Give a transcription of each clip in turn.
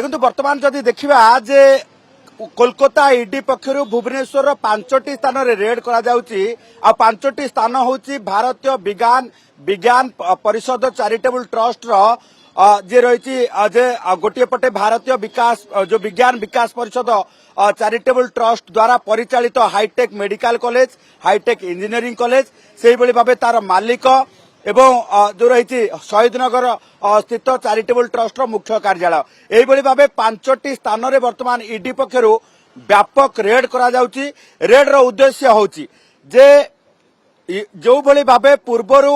देखो बर्तमान जदि देखा जे कोलकाता ईडी पक्षर भुवनेश्वर 5टी स्थान रे रेड करा जाउची आ 5टी स्थान होची भारतीय विज्ञान विज्ञान परिषद चैरिटेबल ट्रस्ट रो जे रही जे गोटे पटे भारतीय विकास जो विज्ञान विकास परिषद चैरिटेबल ट्रस्ट द्वारा परिचालित hitech medical college hitech engineering college से भाव तार मालिक एवं जो रही शहीदनगर स्थित चैरिटेबल ट्रस्ट मुख्य कार्यालय यही भाव 5टी स्थान रे वर्तमान ईडी पक्षर व्यापक रेड करा जाउची। रेड रो उद्देश्य होची जे जो भली भावे पूर्वरु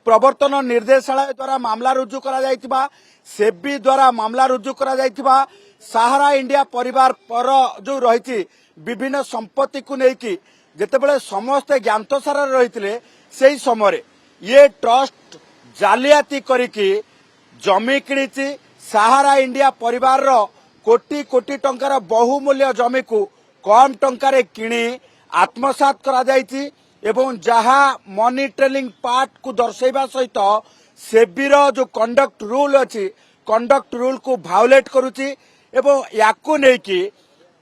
प्रवर्तन निर्देशालय द्वारा मामला रुजु करा जायतिबा सेबी द्वारा मामला रुजु करा जायतिबा सहारा इंडिया परिवार पर जो रही विभिन्न संपत्ति को लेकिन जेतेबेले समस्त ज्ञातसार रही से समय ये ट्रस्ट जालियाती करिकी जमी किणीची सहारा इंडिया परिवार रो कोटी कोटी टंकार बहुमूल्य जमी को कम टंकार किणी आत्मसात करा जायची एवं जहा मनी ट्रेलिंग पार्ट को दर्शाइबा सहित सेबीर जो कंडक्ट रूल अच्छी कंडक्ट रूल को भायोलेट करुची एवं याकू नेकी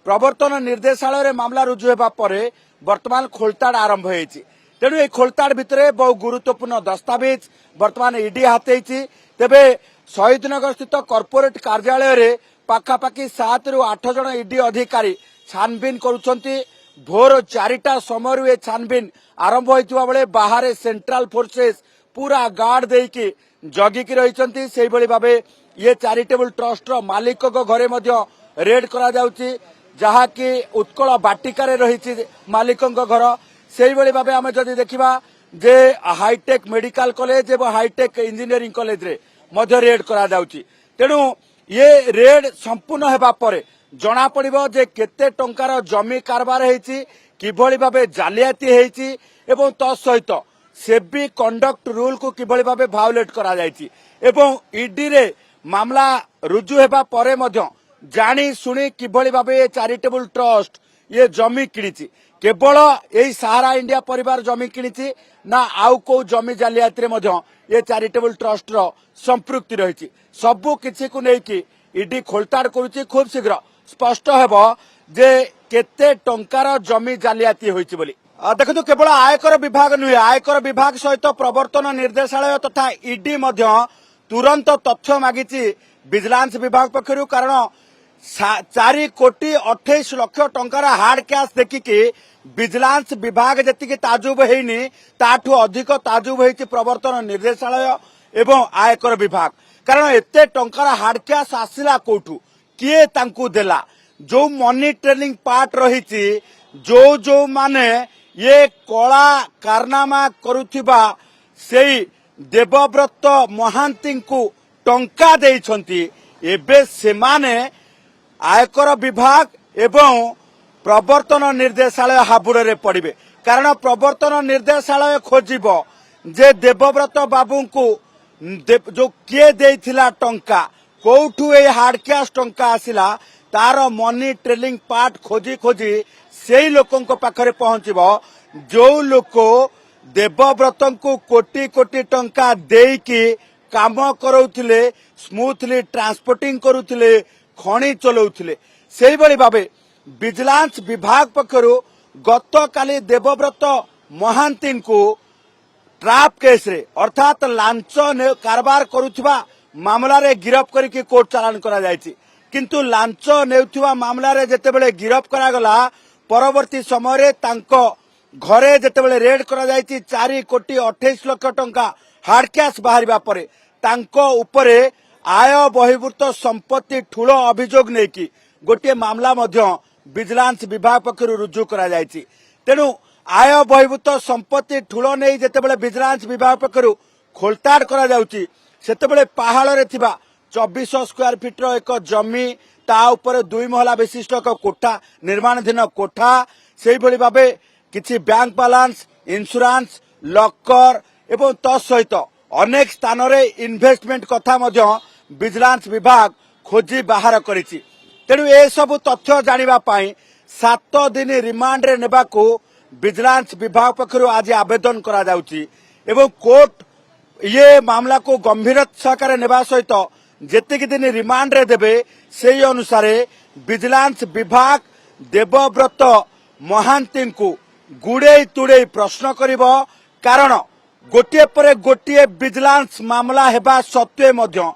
प्रवर्तन निर्देशालय रे मामला रुजु हेबा परे वर्तमान खोलताड़ आरंभ होईची। तेणु ये खोलताड़ भितरे बहु गुरुत्वपूर्ण दस्तावेज वर्तमान ईडी हाथेई तेबे शहीदनगर स्थित कॉर्पोरेट कार्यालय रे पाखापाखि 7 ରୁ 8 जन ईडी अधिकारी छानबीन करुछंती। भोर 4टा समय छानबीन आरंभ होइतबा बेले बाहर सेंट्रल फोर्सेस पूरा गार्ड देकी जगिकी रहिछंती। सेहि भली भाबे ये चैरिटेबल ट्रस्ट रो मालिक को घरे मध्य रेड करा जाउची जहा कि उत्कल बाटिका रही मालिक घर से भाव आम जदि देखा जे हाईटेक मेडिकल कॉलेज एवं हाईटेक इंजीनियरिंग कॉलेज रे मध्य रेड करा जाउची। तेणु ये रेड संपूर्ण हेबा परे जना पड़िबो जे केते टंकार जमी कारबार हेची किभली भाबे जालियाती हेची एवं तसहित सेबी कंडक्ट रूल को किभली भाबे भायोलेट करा जायची एवं ईडी रे मामला रुजु हेबा परे मध्य जानी सुनी किभली भाबे चैरिटेबल ट्रस्ट ये जमी किणीची केवल यही सहारा इंडिया परिवार जमी किणीची ना आउ को जमी जालियाती रे मध्य ये चैरिटेबल ट्रस्ट रो संपृक्ति रही सबु किछि को नेकी ईडी खोलताड़ करुची। खूब शीघ्र स्पष्ट हेबो जे केते टंकार जमी जालियाती होईची बोली। देखो केवल आयकर विभाग नुहे आयकर विभाग सहित प्रवर्तन निर्देशालय तथा ईडी मध्य तुरंत तथ्य मागिची विजिलेंस विभाग पक्षरु कारण 4 कोटी 28 लाख टंकार हार्ड कैश देखिकी विजिलेंस विभाग जति ताजुब हेनी ताठू अधिक ताजुब होईची प्रवर्तन निर्देशालय एवं आयकर विभाग कारण एते टंकार हार्ड कैश आसिला कोठू किए तांकू देला जो मनी ट्रेलिंग पार्ट रही जो माने ये कला कारनामा करुथिबा सेई देवव्रत महांती को टंका देइछंती एबे सेमाने आयकर विभाग एवं प्रवर्तन निर्देशालय हाबुड़े पड़े कारण प्रवर्तन निर्देशालय खोजिब जे देवव्रत बाबू को जो किए देइथिला टंका कोठू ए हार्ड कैश टंका आसिला तार मनी ट्रेलिंग पार्ट खोजी खोजी सेई लोकंक पाखरे पहुंचीबो जो लोक देवव्रत को कोटी कोटी टंका देकी काम करौथिले स्मूथली ट्रांसपोर्टिंग करुथिले खणी चलाउथिले सेही भली भाबे विजिलेंस विभाग पक्षरु गत काली देवव्रत महांती को ट्राप केस रे अर्थात लांच कारबार करुथिबा मामला रे गिरफ करके कोर्ट चालान करा जायछि किंतु लांच नेउथिबा मामला रे जेतेबेले गिरफ करा गला परवर्ती समय रे तांको घरे जेतेबेले रेड करा जायछि 4 कोटी 28 लाख टंका हार्ड कैश बाहरिबा परे तांको उपरे आय बहिर्भूत संपत्ति ठूल अभियोग नेकी गोटे मामला मध्य विजिलेंस विभाग पक्षरु रुजु करा जायछि। तेणु आय बहिर्भूत संपत्ति ठूल नहीं जेतेबेले विजिलेंस विभाग पक्षरु खोलताड़ करा जाउछि सेतेबेले पहाड़ रे थिबा 2400 स्क्वायर फीट रो एक जमी ता ऊपर 2 महला विशिष्ट एक कोठा निर्माणाधीन कोठा सेही भली भाबे किछि बैंक बैलेंस इंश्योरेंस लॉकर एवं तसहित अनेक स्थान रे इन्वेस्टमेंट कथा मध्य विजिलेंस विभाग खोजी बाहर करिछि। तेणु ए सब तथ्य जानिबा पई 7 दिन रिमांड रे नेबाको विजिलेंस विभाग पक्षरु आज आवेदन करा जाउछि एवं कोर्ट ये मामला को गंभीरता सहकारे नेबा सहित जेतिक दिन रिमांड रे देबे सेही अनुसार विजिलेंस विभाग देवव्रत महांती को गुड़े तुड़े प्रश्न करिबो कारण गोटे पर गोटे विजिलेंस मामला हेबा सत्वे मध्य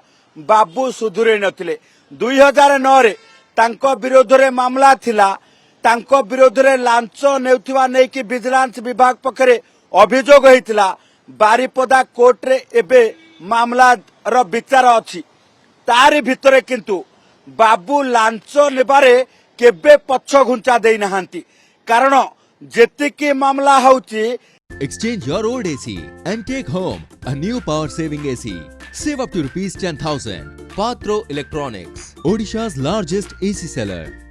बाबू सुधुरे नथिले 2009 रे तांको विरोध रे मामला थिला तांको विरोध रे लांच नेउथिबा नै कि विजिलेंस विभाग पखरे अभियोग होइतिला बारिपदा कोर्ट रे एबे मामला रो विचार अछि तारि भितरे किंतु बाबू लांच नेबारे केबे पछ घुंचा देई नहांती कारण जेतिकी मामला होउची Exchange your old AC and take home a new power saving AC. Save up to rupees 10,000. Patro Electronics, Odisha's largest AC seller.